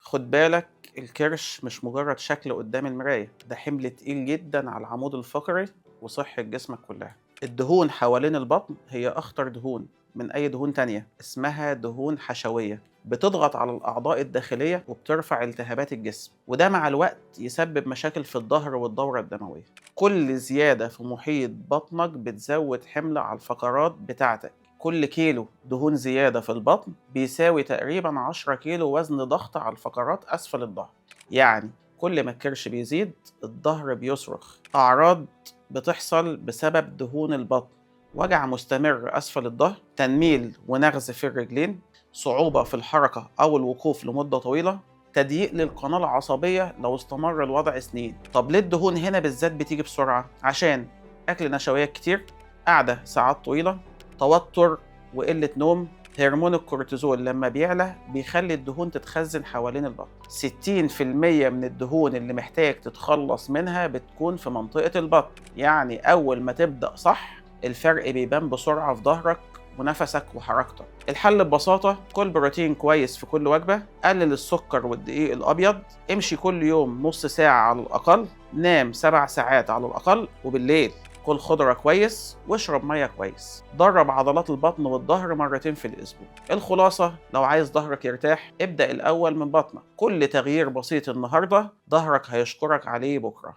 خد بالك، الكرش مش مجرد شكل قدام المراية، ده حمل تقيل جدا على العمود الفقري وصحة جسمك كلها. الدهون حوالين البطن هي أخطر دهون من أي دهون تانية، اسمها دهون حشوية، بتضغط على الأعضاء الداخلية وبترفع التهابات الجسم، وده مع الوقت يسبب مشاكل في الظهر والدورة الدموية. كل زيادة في محيط بطنك بتزود حمل على الفقرات بتاعتك. كل كيلو دهون زيادة في البطن بيساوي تقريبا 10 كيلو وزن ضغط على الفقرات أسفل الظهر. يعني كل ما الكرش بيزيد الظهر بيصرخ. أعراض بتحصل بسبب دهون البطن: وجع مستمر أسفل الظهر، تنميل ونغز في الرجلين، صعوبة في الحركة أو الوقوف لمدة طويلة، تضييق للقناة العصبية لو استمر الوضع سنين. طب ليه الدهون هنا بالذات بتيجي بسرعة؟ عشان أكل نشويات كتير، قعدة ساعات طويلة، توتر وقلة نوم. هرمون الكورتيزول لما بيعلى بيخلي الدهون تتخزن حوالين البطن. 60% من الدهون اللي محتاج تتخلص منها بتكون في منطقة البطن. يعني أول ما تبدأ صح الفرق بيبان بسرعة في ظهرك ونفسك وحركتك. الحل ببساطة: كل بروتين كويس في كل وجبة، قلل السكر والدقيق الأبيض، امشي كل يوم نص ساعة على الأقل، نام 7 ساعات على الأقل، وبالليل كل خضرة كويس واشرب مية كويس. درب عضلات البطن والظهر مرتين في الأسبوع. الخلاصة: لو عايز ظهرك يرتاح ابدأ الأول من بطنك. كل تغيير بسيط النهاردة ظهرك هيشكرك عليه بكرة.